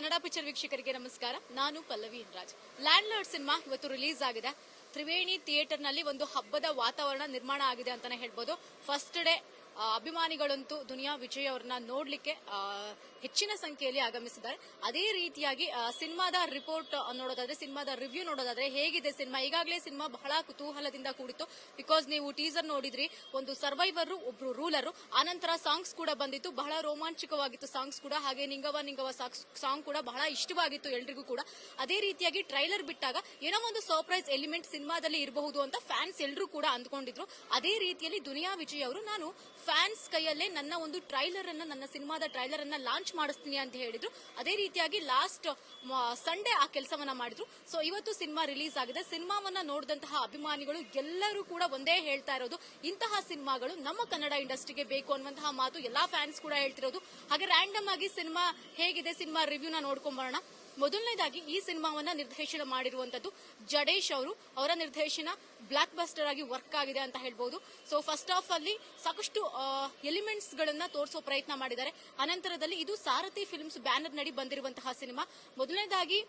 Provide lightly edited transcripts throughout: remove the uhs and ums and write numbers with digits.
Kannada picture ವೀಕ್ಷಕರಿಗೆ ನಮಸ್ಕಾರ. ನಾನು Pallavi Raj. Land lord cinema ಇವತ್ತು ರಿಲೀಸ್ ಆಗಿದೆ. ತ್ರಿವೇಣಿ ಥಿಯೇಟರ್ ನಲ್ಲಿ ಒಂದು ಹಬ್ಬದ ವಾತಾವರಣ ನಿರ್ಮಾಣ ಆಗಿದೆ ಅಂತಾನೆ ಹೇಳ್ಬೋದು. ಫಸ್ಟ್ ಡೇ ಅಭಿಮಾನಿಗಳಂತೂ ದುನಿಯಾ ವಿಜಯ್ ಅವರನ್ನ ನೋಡ್ಲಿಕ್ಕೆ ಹೆಚ್ಚಿನ ಸಂಖ್ಯೆಯಲ್ಲಿ ಆಗಮಿಸಿದ್ದಾರೆ. ಅದೇ ರೀತಿಯಾಗಿ ಸಿನಿಮಾದ ರಿಪೋರ್ಟ್ ನೋಡೋದಾದ್ರೆ, ಸಿನಿಮಾದ ರಿವ್ಯೂ ನೋಡೋದಾದ್ರೆ ಹೇಗಿದೆ ಸಿನಿಮಾ, ಈಗಾಗಲೇ ಸಿನಿಮಾ ಬಹಳ ಕುತೂಹಲದಿಂದ ಕೂಡಿತ್ತು. ಬಿಕಾಸ್ ನೀವು ಟೀಸರ್ ನೋಡಿದ್ರಿ, ಒಂದು ಸರ್ವೈವರ್, ಒಬ್ರು ರೂಲರ್, ಆನಂತರ ಸಾಂಗ್ಸ್ ಕೂಡ ಬಂದಿತ್ತು, ಬಹಳ ರೋಮಾಂಚಕವಾಗಿತ್ತು ಸಾಂಗ್ಸ್ ಕೂಡ. ಹಾಗೆ ನಿಂಗವ ನಿಂಗವ ಸಾಂಗ್ ಕೂಡ ಬಹಳ ಇಷ್ಟವಾಗಿತ್ತು ಎಲ್ರಿಗೂ ಕೂಡ. ಅದೇ ರೀತಿಯಾಗಿ ಟ್ರೈಲರ್ ಬಿಟ್ಟಾಗ ಏನೋ ಒಂದು ಸರ್ಪ್ರೈಸ್ ಎಲಿಮೆಂಟ್ ಸಿನಿಮಾದಲ್ಲಿ ಇರಬಹುದು ಅಂತ ಫ್ಯಾನ್ಸ್ ಎಲ್ಲರೂ ಕೂಡ ಅಂದ್ಕೊಂಡಿದ್ರು. ಅದೇ ರೀತಿಯಲ್ಲಿ ದುನಿಯಾ ವಿಜಯ್ ಅವರು ನಾನು ಫ್ಯಾನ್ಸ್ ಕೈಯಲ್ಲೇ ನನ್ನ ಒಂದು ಟ್ರೈಲರ್ ಅನ್ನ, ನನ್ನ ಸಿನಿಮಾದ ಟ್ರೈಲರ್ ಅನ್ನ ಲಾಂಚ್ ಮಾಡಿಸ್ತೀನಿ ಅಂತ ಹೇಳಿದ್ರು. ಅದೇ ರೀತಿಯಾಗಿ ಲಾಸ್ಟ್ ಸಂಡೇ ಆ ಕೆಲಸವನ್ನ ಮಾಡಿದ್ರು. ಸೊ ಇವತ್ತು ಸಿನಿಮಾ ರಿಲೀಸ್ ಆಗಿದೆ. ಸಿನಿಮಾವನ್ನ ನೋಡಿದಂತಹ ಅಭಿಮಾನಿಗಳು ಎಲ್ಲರೂ ಕೂಡ ಒಂದೇ ಹೇಳ್ತಾ ಇರೋದು, ಇಂತಹ ಸಿನಿಮಾಗಳು ನಮ್ಮ ಕನ್ನಡ ಇಂಡಸ್ಟ್ರಿಗೆ ಬೇಕು ಅನ್ನುವಂತಹ ಮಾತು ಎಲ್ಲಾ ಫ್ಯಾನ್ಸ್ ಕೂಡ ಹೇಳ್ತಿರೋದು. ಹಾಗೆ ರ್ಯಾಂಡಮ್ ಆಗಿ ಸಿನಿಮಾ ಹೇಗಿದೆ, ಸಿನಿಮಾ ರಿವ್ಯೂನ ನೋಡ್ಕೊಂಡ್ ಬರೋಣ. ಮೊದಲನೇದಾಗಿ ಈ ಸಿನಿಮಾವನ್ನ ನಿರ್ದೇಶನ ಮಾಡಿರುವಂತದ್ದು ಜಡೇಶ್ ಅವರು. ಅವರ ನಿರ್ದೇಶನ ಬ್ಲಾಕ್ ಬಸ್ಟರ್ ಆಗಿ ವರ್ಕ್ ಆಗಿದೆ ಅಂತ ಹೇಳ್ಬಹುದು. ಸೊ ಫಸ್ಟ್ ಹಾಫ್ ಅಲ್ಲಿ ಸಾಕಷ್ಟು ಎಲಿಮೆಂಟ್ಸ್ ಗಳನ್ನ ತೋರಿಸೋ ಪ್ರಯತ್ನ ಮಾಡಿದ್ದಾರೆ. ಅನಂತರದಲ್ಲಿ ಇದು ಸಾರಥಿ ಫಿಲ್ಮ್ಸ್ ಬ್ಯಾನರ್ ನಡಿ ಬಂದಿರುವಂತಹ ಸಿನಿಮಾ. ಮೊದಲನೇದಾಗಿ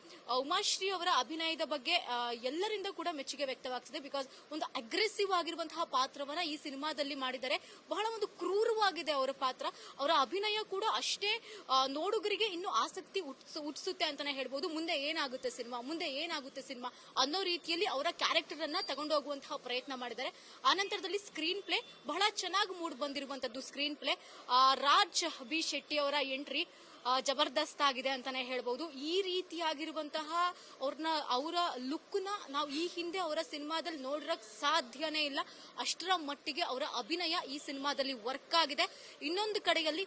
ಉಮಾಶ್ರೀ ಅವರ ಅಭಿನಯದ ಬಗ್ಗೆ ಎಲ್ಲರಿಂದ ಕೂಡ ಮೆಚ್ಚುಗೆ ವ್ಯಕ್ತವಾಗ್ತಿದೆ. ಬಿಕಾಸ್ ಒಂದು ಅಗ್ರೆಸಿವ್ ಆಗಿರುವಂತಹ ಪಾತ್ರವನ್ನ ಈ ಸಿನಿಮಾದಲ್ಲಿ ಮಾಡಿದ್ದಾರೆ. ಬಹಳ ಒಂದು ಕ್ರೂರವಾಗಿದೆ ಅವರ ಪಾತ್ರ. ಅವರ ಅಭಿನಯ ಕೂಡ ಅಷ್ಟೇ ನೋಡುಗರಿಗೆ ಇನ್ನು ಆಸಕ್ತಿ ಹುಟ್ಟಿಸುತ್ತೆ ಅಂತಾನೆ ಹೇಳ್ಬಹುದು. ಮುಂದೆ ಏನಾಗುತ್ತೆ ಸಿನಿಮಾ ಅನ್ನೋ ರೀತಿಯಲ್ಲಿ ಅವರ ಕ್ಯಾರೆಕ್ಟರ್ ಅನ್ನ ತಗೊಂಡು ಹೋಗುವಂತಹ ಪ್ರಯತ್ನ ಮಾಡಿದ್ದಾರೆ. ಆನಂತರದಲ್ಲಿ ಸ್ಕ್ರೀನ್ ಪ್ಲೇ ಬಹಳ ಚೆನ್ನಾಗಿ ಮೂಡ್ ಬಂದಿರುವಂತದ್ದು. Screenplay Raj B Shetty ಅವರ ಎಂಟ್ರಿ ಜಬರ್ದಸ್ತ್ ಆಗಿದೆ ಅಂತಾನೆ ಹೇಳ್ಬಹುದು. ಈ ರೀತಿಯಾಗಿರುವಂತಹ ಅವರ ಲುಕ್ ನ ನಾವು ಈ ಹಿಂದೆ ಅವರ ಸಿನಿಮಾದಲ್ಲಿ ನೋಡಿರಕ್ ಸಾಧ್ಯನೇ ಇಲ್ಲ. ಅಷ್ಟರ ಮಟ್ಟಿಗೆ ಅವರ ಅಭಿನಯ ಈ ಸಿನಿಮಾದಲ್ಲಿ ವರ್ಕ್ ಆಗಿದೆ. ಇನ್ನೊಂದು ಕಡೆಯಲ್ಲಿ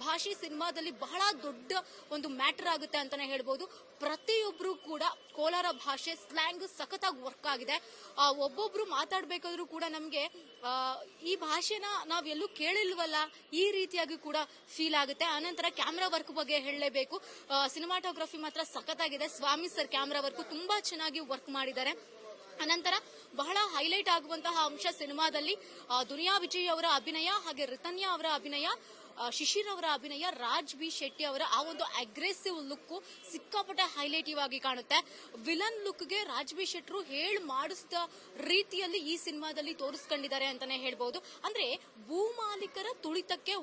ಭಾಷೆ ಸಿನಿಮಾದಲ್ಲಿ ಬಹಳ ದೊಡ್ಡ ಒಂದು ಮ್ಯಾಟರ್ ಆಗುತ್ತೆ ಅಂತಾನೆ ಹೇಳ್ಬಹುದು. ಪ್ರತಿಯೊಬ್ರು ಕೂಡ ಕೋಲಾರ ಭಾಷೆ ಸ್ಲ್ಯಾಂಗ್ ಸಖತ್ತಾಗಿ ವರ್ಕ್ ಆಗಿದೆ. ಒಬ್ಬೊಬ್ರು ಮಾತಾಡ್ಬೇಕಾದ್ರೂ ಕೂಡ ನಮ್ಗೆ ಈ ಭಾಷೆನ ನಾವೆಲ್ಲೂ ಕೇಳಿಲ್ವಲ್ಲ, ಈ ರೀತಿಯಾಗಿ ಕೂಡ ಫೀಲ್ ಆಗುತ್ತೆ. ಆನಂತರ ಕ್ಯಾಮ್ರಾ ವರ್ಕ್ ಬಗ್ಗೆ ಹೇಳಲೇಬೇಕು. ಸಿನಿಮಾಟೋಗ್ರಫಿ ಮಾತ್ರ ಸಖತ್ತಾಗಿದೆ. ಸ್ವಾಮಿ ಸರ್ ಕ್ಯಾಮ್ರಾ ವರ್ಕ್ ತುಂಬಾ ಚೆನ್ನಾಗಿ ವರ್ಕ್ ಮಾಡಿದ್ದಾರೆ. ಅನಂತರ ಬಹಳ ಹೈಲೈಟ್ ಆಗುವಂತಹ ಅಂಶ ಸಿನಿಮಾದಲ್ಲಿ ದುನಿಯಾ ವಿಜಯ್ ಅವರ ಅಭಿನಯ, ಹಾಗೆ ರಿತನ್ಯಾ ಅವರ ಅಭಿನಯ, ಶಿಶಿರ್ ಅವರ ಅಭಿನಯ, ರಾಜ್ ಬಿ ಶೆಟ್ಟಿ ಅವರ ಆ ಒಂದು ಅಗ್ರೆಸಿವ್ ಲುಕ್ ಸಿಕ್ಕಾಪಟ್ಟೆ ಹೈಲೈಟಿವ್ ಆಗಿ ಕಾಣುತ್ತೆ. ವಿಲನ್ ಲುಕ್ಗೆ ರಾಜ್ ಬಿ ಶೆಟ್ರು ಮಾಡಿಸಿದ ರೀತಿಯಲ್ಲಿ ಈ ಸಿನಿಮಾದಲ್ಲಿ ತೋರಿಸ್ಕೊಂಡಿದ್ದಾರೆ ಅಂತಾನೆ ಹೇಳ್ಬಹುದು. ಅಂದ್ರೆ ಭೂಮಾಲೀಕರ ತುಳಿತಕ್ಕೆ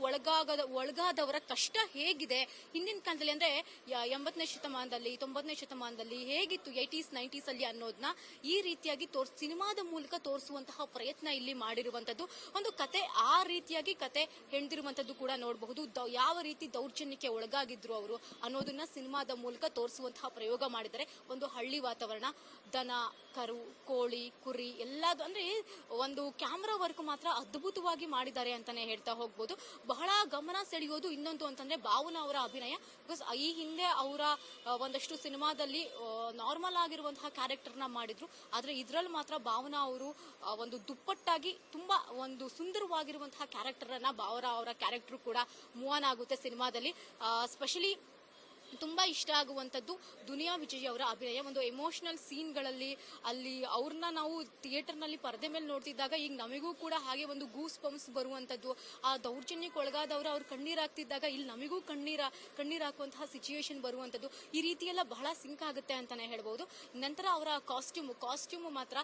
ಒಳಗಾದವರ ಕಷ್ಟ ಹೇಗಿದೆ ಹಿಂದಿನ ಕಾಲದಲ್ಲಿ, ಅಂದ್ರೆ 80ನೇ ಶತಮಾನದಲ್ಲಿ 90ನೇ ಶತಮಾನದಲ್ಲಿ ಹೇಗಿತ್ತು 80s 90s ಅಲ್ಲಿ ಅನ್ನೋದನ್ನ ಈ ರೀತಿಯಾಗಿ ಸಿನಿಮಾದ ಮೂಲಕ ತೋರಿಸುವಂತಹ ಪ್ರಯತ್ನ ಇಲ್ಲಿ ಮಾಡಿರುವಂತದ್ದು. ಒಂದು ಕತೆ ಆ ರೀತಿಯಾಗಿ ಕತೆ ಹೆಣ್ದಿರುವಂತದ್ದು ಕೂಡ ನೋಡಬಹುದು. ಯಾವ ರೀತಿ ದೌರ್ಜನ್ಯಕ್ಕೆ ಒಳಗಾಗಿದ್ರು ಅವರು ಅನ್ನೋದನ್ನ ಸಿನಿಮಾದ ಮೂಲಕ ತೋರಿಸುವಂತಹ ಪ್ರಯೋಗ ಮಾಡಿದ್ದಾರೆ. ಒಂದು ಹಳ್ಳಿ ವಾತಾವರಣ, ದನ, ಕರು, ಕೋಳಿ, ಕುರಿ ಎಲ್ಲದು, ಅಂದ್ರೆ ಒಂದು ಕ್ಯಾಮ್ರಾ ವರ್ಕ್ ಮಾತ್ರ ಅದ್ಭುತವಾಗಿ ಮಾಡಿದ್ದಾರೆ ಅಂತಾನೆ ಹೇಳ್ತಾ ಹೋಗ್ಬೋದು. ಬಹಳ ಗಮನ ಸೆಳೆಯೋದು ಇನ್ನೊಂದು ಅಂತಂದ್ರೆ ಭಾವನಾ ಅವರ ಅಭಿನಯ. ಬಿಕಾಸ್ ಈ ಹಿಂದೆ ಅವರ ಒಂದಷ್ಟು ಸಿನಿಮಾದಲ್ಲಿ ನಾರ್ಮಲ್ ಆಗಿರುವಂತಹ ಕ್ಯಾರೆಕ್ಟರ್ನ ಮಾಡಿದ್ರು. ಆದ್ರೆ ಇದ್ರಲ್ಲಿ ಮಾತ್ರ ಭಾವನಾ ಅವರು ಒಂದು ದುಪ್ಪಟ್ಟಾಗಿ ತುಂಬಾ ಒಂದು ಸುಂದರವಾಗಿರುವಂತಹ ಕ್ಯಾರೆಕ್ಟರ್ ಅನ್ನ ಅವರ ಕ್ಯಾರೆಕ್ಟರ್ ಕೂಡ ಮೂವ್ ಆನ್ ಆಗುತ್ತೆ ಸಿನಿಮಾದಲ್ಲಿ. ಸ್ಪೆಷಲಿ ತುಂಬಾ ಇಷ್ಟ ಆಗುವಂತದ್ದು ದುನಿಯಾ ವಿಜಯ್ ಅವರ ಅಭಿನಯ. ಒಂದು ಎಮೋಷನಲ್ ಸೀನ್ಗಳಲ್ಲಿ ಅಲ್ಲಿ ಅವ್ರನ್ನ ನಾವು ಥಿಯೇಟರ್ ನಲ್ಲಿ ಪರದೆ ಮೇಲೆ ನೋಡ್ತಿದ್ದಾಗ ಈಗ ನಮಗೂ ಕೂಡ ಹಾಗೆ ಒಂದು ಗೂಸ್ ಬಂಪ್ಸ್ ಬರುವಂತದ್ದು. ಆ ದೌರ್ಜನ್ಯಕ್ಕೆ ಒಳಗಾದವರು ಅವ್ರು ಕಣ್ಣೀರಾಗ್ತಿದ್ದಾಗ ಇಲ್ಲಿ ನಮಗೂ ಕಣ್ಣೀರ್ ಹಾಕುವಂತಹ ಸಿಚುಯೇಷನ್ ಬರುವಂತದ್ದು. ಈ ರೀತಿ ಎಲ್ಲ ಬಹಳ ಸಿಂಕ್ ಆಗುತ್ತೆ ಅಂತಾನೆ ಹೇಳ್ಬಹುದು. ನಂತರ ಅವರ ಕಾಸ್ಟ್ಯೂಮ್ ಮಾತ್ರ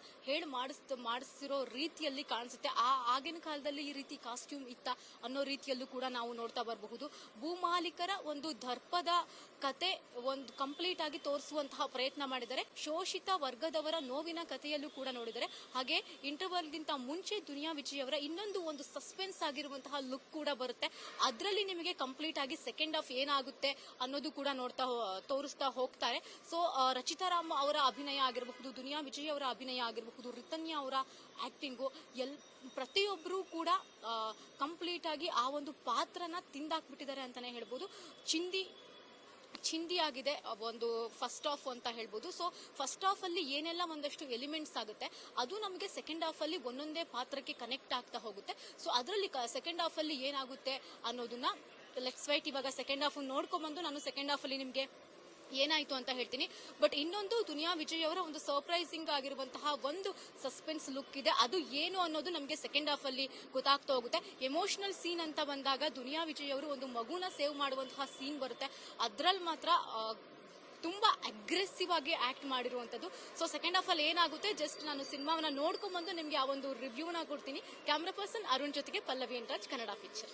ಮಾಡಿಸಿರೋ ರೀತಿಯಲ್ಲಿ ಕಾಣಿಸುತ್ತೆ. ಆಗಿನ ಕಾಲದಲ್ಲಿ ಈ ರೀತಿ ಕಾಸ್ಟ್ಯೂಮ್ ಇತ್ತ ಅನ್ನೋ ರೀತಿಯಲ್ಲೂ ಕೂಡ ನಾವು ನೋಡ್ತಾ ಬರಬಹುದು. ಭೂಮಾಲೀಕರ ಒಂದು ದರ್ಪದ ಕತೆ ಒಂದು ಕಂಪ್ಲೀಟ್ ಆಗಿ ತೋರಿಸುವಂತಹ ಪ್ರಯತ್ನ ಮಾಡಿದ್ದಾರೆ. ಶೋಷಿತ ವರ್ಗದವರ ನೋವಿನ ಕಥೆಯಲ್ಲೂ ಕೂಡ ನೋಡಿದರೆ. ಹಾಗೆ ಇಂಟರ್ವಲ್ ಗಿಂತ ಮುಂಚೆ ದುನಿಯಾ ವಿಜಯ್ ಅವರ ಇನ್ನೊಂದು ಒಂದು ಸಸ್ಪೆನ್ಸ್ ಆಗಿರುವಂತಹ ಲುಕ್ ಕೂಡ ಬರುತ್ತೆ. ಅದರಲ್ಲಿ ನಿಮಗೆ ಕಂಪ್ಲೀಟ್ ಆಗಿ ಸೆಕೆಂಡ್ ಹಾಫ್ ಏನಾಗುತ್ತೆ ಅನ್ನೋದು ಕೂಡ ತೋರಿಸ್ತಾ ಹೋಗ್ತಾರೆ. ಸೊ ರಚಿತಾರಾಮ್ ಅವರ ಅಭಿನಯ ಆಗಿರಬಹುದು, ದುನಿಯಾ ವಿಜಯ್ ಅವರ ಅಭಿನಯ ಆಗಿರಬಹುದು, ರಿತನ್ಯಾ ಅವರ ಆಕ್ಟಿಂಗು ಪ್ರತಿಯೊಬ್ಬರು ಕೂಡ ಕಂಪ್ಲೀಟ್ ಆಗಿ ಆ ಒಂದು ಪಾತ್ರನ ತಿಂದಾಕ್ಬಿಟ್ಟಿದ್ದಾರೆ ಅಂತಾನೆ ಹೇಳ್ಬೋದು. ಚಿಂದಿ ಆಗಿದೆ ಒಂದು ಫಸ್ಟ್ ಹಾಫ್ ಅಂತ ಹೇಳ್ಬೋದು. ಸೊ ಫಸ್ಟ್ ಹಾಫ್ ಅಲ್ಲಿ ಏನೆಲ್ಲ ಒಂದಷ್ಟು ಎಲಿಮೆಂಟ್ಸ್ ಆಗುತ್ತೆ ಅದು ನಮಗೆ ಸೆಕೆಂಡ್ ಹಾಫ್ ಅಲ್ಲಿ ಒಂದೊಂದೇ ಪಾತ್ರಕ್ಕೆ ಕನೆಕ್ಟ್ ಆಗ್ತಾ ಹೋಗುತ್ತೆ. ಸೊ ಅದರಲ್ಲಿ ಸೆಕೆಂಡ್ ಹಾಫ್ ಅಲ್ಲಿ ಏನಾಗುತ್ತೆ ಅನ್ನೋದನ್ನ ಲೆಟ್ಸ್ ವೈಟ್. ಇವಾಗ ಸೆಕೆಂಡ್ ಹಾಫ್ ನೋಡ್ಕೊಂಡ್ಬಂದು ನಾನು ಸೆಕೆಂಡ್ ಹಾಫ್ ಅಲ್ಲಿ ನಿಮ್ಗೆ ಏನಾಯ್ತು ಅಂತ ಹೇಳ್ತೀನಿ. ಬಟ್ ಇನ್ನೊಂದು ದುನಿಯಾ ವಿಜಯ್ ಅವರ ಒಂದು ಸರ್ಪ್ರೈಸಿಂಗ್ ಆಗಿರುವಂತಹ ಒಂದು ಸಸ್ಪೆನ್ಸ್ ಲುಕ್ ಇದೆ. ಅದು ಏನು ಅನ್ನೋದು ನಮಗೆ ಸೆಕೆಂಡ್ ಹಾಫ್ ಅಲ್ಲಿ ಗೊತ್ತಾಗ್ತಾ ಹೋಗುತ್ತೆ. ಎಮೋಷನಲ್ ಸೀನ್ ಅಂತ ಬಂದಾಗ ದುನಿಯಾ ವಿಜಯ್ ಅವರು ಒಂದು ಮಗುನ ಸೇವ್ ಮಾಡುವಂತಹ ಸೀನ್ ಬರುತ್ತೆ. ಅದ್ರಲ್ಲಿ ಮಾತ್ರ ತುಂಬಾ ಅಗ್ರೆಸಿವ್ ಆಗಿ ಆಕ್ಟ್ ಮಾಡಿರುವಂತದ್ದು. ಸೊ ಸೆಕೆಂಡ್ ಹಾಫ್ ಅಲ್ಲಿ ಏನಾಗುತ್ತೆ, ಜಸ್ಟ್ ನಾನು ಸಿನಿಮಾವನ್ನ ನೋಡ್ಕೊಂಡ್ ಬಂದು ನಿಮ್ಗೆ ಆ ಒಂದು ರಿವ್ಯೂನ ಕೊಡ್ತೀನಿ. ಕ್ಯಾಮ್ರಾ ಪರ್ಸನ್ ಅರುಣ್ ಜೊತೆಗೆ ಪಲ್ಲವಿ ಎನ್ ರಾಜ್, ಕನ್ನಡ ಪಿಕ್ಚರ್.